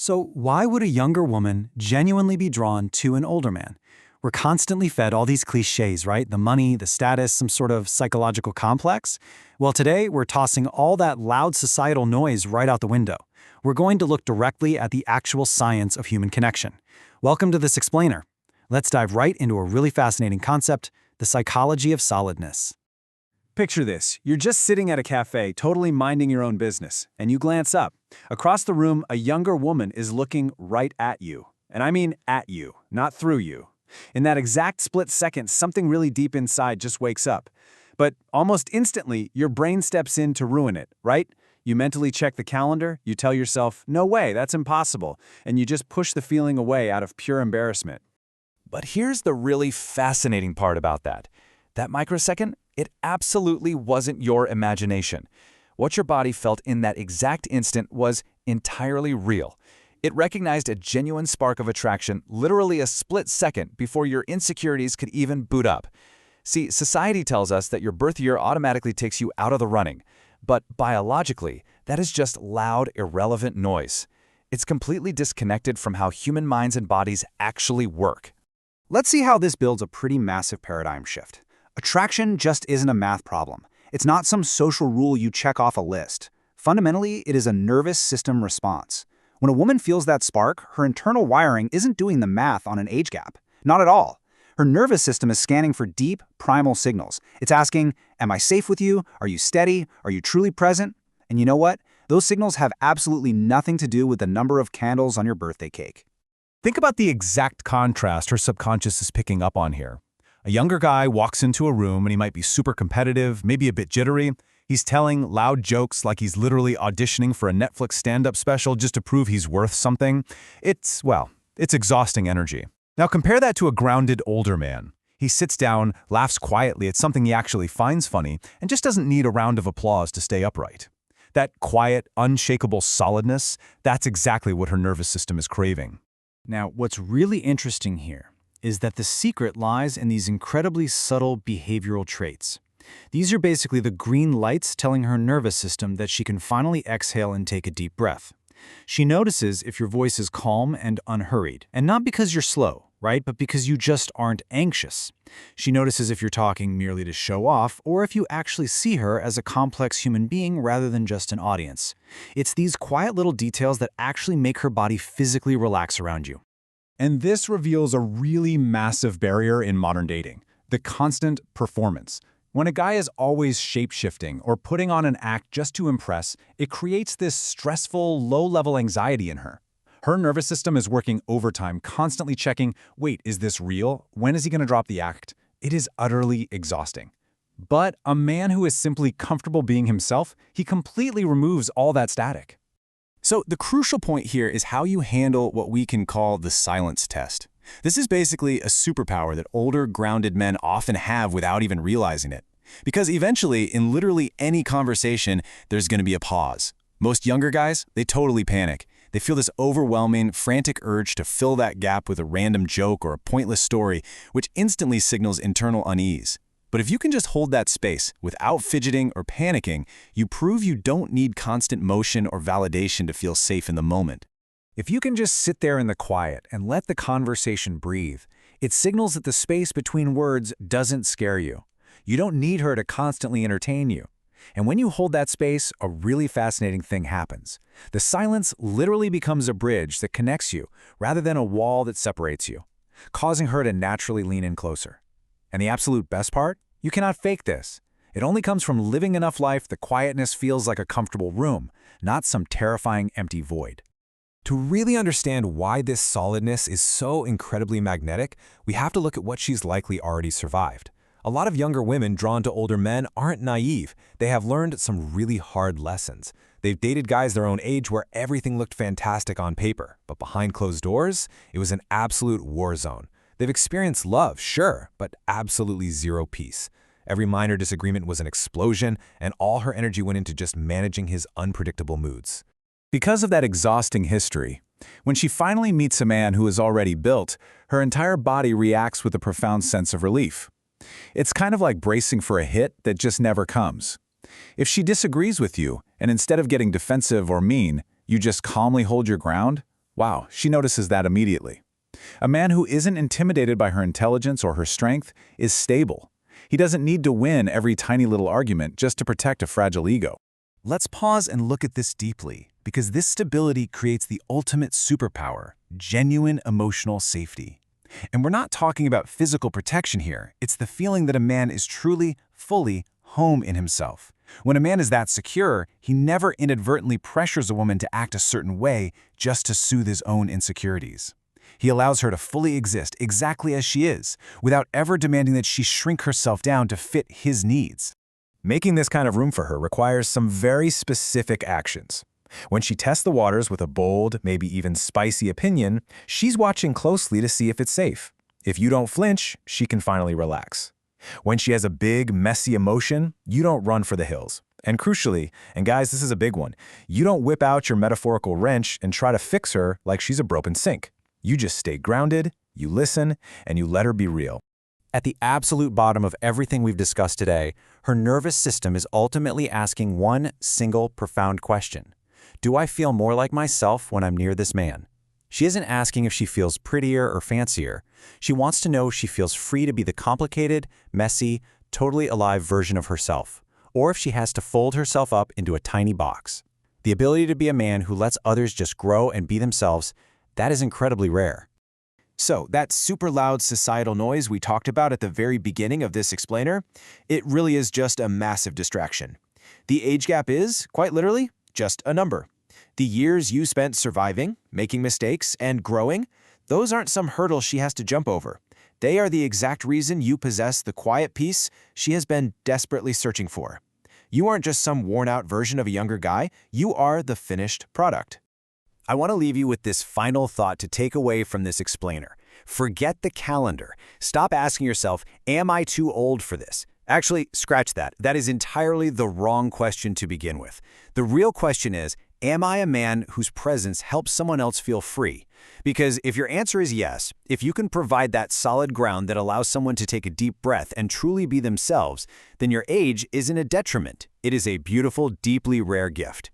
So, why would a younger woman genuinely be drawn to an older man? We're constantly fed all these cliches, right? The money, the status, some sort of psychological complex. Well, today we're tossing all that loud societal noise right out the window. We're going to look directly at the actual science of human connection. Welcome to This Explainer. Let's dive right into a really fascinating concept, the psychology of solidness. Picture this. You're just sitting at a cafe, totally minding your own business, and you glance up. Across the room, a younger woman is looking right at you. And I mean at you, not through you. In that exact split second, something really deep inside just wakes up. But almost instantly, your brain steps in to ruin it, right? You mentally check the calendar, you tell yourself, no way, that's impossible, and you just push the feeling away out of pure embarrassment. But here's the really fascinating part about that. That microsecond, it absolutely wasn't your imagination. What your body felt in that exact instant was entirely real. It recognized a genuine spark of attraction literally a split second before your insecurities could even boot up. See, society tells us that your birth year automatically takes you out of the running. But biologically, that is just loud, irrelevant noise. It's completely disconnected from how human minds and bodies actually work. Let's see how this builds a pretty massive paradigm shift. Attraction just isn't a math problem. It's not some social rule you check off a list. Fundamentally, it is a nervous system response. When a woman feels that spark, her internal wiring isn't doing the math on an age gap. Not at all. Her nervous system is scanning for deep, primal signals. It's asking, am I safe with you? Are you steady? Are you truly present? And you know what? Those signals have absolutely nothing to do with the number of candles on your birthday cake. Think about the exact contrast her subconscious is picking up on here. A younger guy walks into a room and he might be super competitive, maybe a bit jittery. He's telling loud jokes like he's literally auditioning for a Netflix stand-up special just to prove he's worth something. It's exhausting energy. Now compare that to a grounded older man. He sits down, laughs quietly at something he actually finds funny, and just doesn't need a round of applause to stay upright. That quiet, unshakable solidness, that's exactly what her nervous system is craving. Now, what's really interesting here is that the secret lies in these incredibly subtle behavioral traits. These are basically the green lights telling her nervous system that she can finally exhale and take a deep breath. She notices if your voice is calm and unhurried, and not because you're slow, right, but because you just aren't anxious. She notices if you're talking merely to show off, or if you actually see her as a complex human being rather than just an audience. It's these quiet little details that actually make her body physically relax around you. And this reveals a really massive barrier in modern dating, the constant performance. When a guy is always shape-shifting or putting on an act just to impress, it creates this stressful, low-level anxiety in her. Her nervous system is working overtime, constantly checking, wait, is this real? When is he going to drop the act? It is utterly exhausting. But a man who is simply comfortable being himself, he completely removes all that static. So the crucial point here is how you handle what we can call the silence test. This is basically a superpower that older, grounded men often have without even realizing it. Because eventually, in literally any conversation, there's going to be a pause. Most younger guys, they totally panic. They feel this overwhelming, frantic urge to fill that gap with a random joke or a pointless story, which instantly signals internal unease. But if you can just hold that space without fidgeting or panicking, you prove you don't need constant motion or validation to feel safe in the moment. If you can just sit there in the quiet and let the conversation breathe, it signals that the space between words doesn't scare you. You don't need her to constantly entertain you. And when you hold that space, a really fascinating thing happens. The silence literally becomes a bridge that connects you rather than a wall that separates you, causing her to naturally lean in closer. And the absolute best part? You cannot fake this. It only comes from living enough life the quietness feels like a comfortable room, not some terrifying empty void. To really understand why this solidness is so incredibly magnetic, we have to look at what she's likely already survived. A lot of younger women drawn to older men aren't naive. They have learned some really hard lessons. They've dated guys their own age where everything looked fantastic on paper, but behind closed doors, it was an absolute war zone. They've experienced love, sure, but absolutely zero peace. Every minor disagreement was an explosion, and all her energy went into just managing his unpredictable moods. Because of that exhausting history, when she finally meets a man who is already built, her entire body reacts with a profound sense of relief. It's kind of like bracing for a hit that just never comes. If she disagrees with you, and instead of getting defensive or mean, you just calmly hold your ground, Wow, she notices that immediately. A man who isn't intimidated by her intelligence or her strength is stable. He doesn't need to win every tiny little argument just to protect a fragile ego. Let's pause and look at this deeply, because this stability creates the ultimate superpower, genuine emotional safety. And we're not talking about physical protection here. It's the feeling that a man is truly, fully home in himself. When a man is that secure, he never inadvertently pressures a woman to act a certain way just to soothe his own insecurities. He allows her to fully exist exactly as she is, without ever demanding that she shrink herself down to fit his needs. Making this kind of room for her requires some very specific actions. When she tests the waters with a bold, maybe even spicy opinion, she's watching closely to see if it's safe. If you don't flinch, she can finally relax. When she has a big, messy emotion, you don't run for the hills. And crucially, and guys, this is a big one, you don't whip out your metaphorical wrench and try to fix her like she's a broken sink. You just stay grounded, you listen, and you let her be real. At the absolute bottom of everything we've discussed today, her nervous system is ultimately asking one single profound question. Do I feel more like myself when I'm near this man? She isn't asking if she feels prettier or fancier. She wants to know if she feels free to be the complicated, messy, totally alive version of herself, or if she has to fold herself up into a tiny box. The ability to be a man who lets others just grow and be themselves, that is incredibly rare. So, that super loud societal noise we talked about at the very beginning of this explainer, it really is just a massive distraction. The age gap is, quite literally, just a number. The years you spent surviving, making mistakes, and growing, those aren't some hurdles she has to jump over. They are the exact reason you possess the quiet peace she has been desperately searching for. You aren't just some worn-out version of a younger guy, you are the finished product. I want to leave you with this final thought to take away from this explainer. Forget the calendar. Stop asking yourself, am I too old for this? Actually, scratch that. That is entirely the wrong question to begin with. The real question is, am I a man whose presence helps someone else feel free? Because if your answer is yes, if you can provide that solid ground that allows someone to take a deep breath and truly be themselves, then your age isn't a detriment. It is a beautiful, deeply rare gift.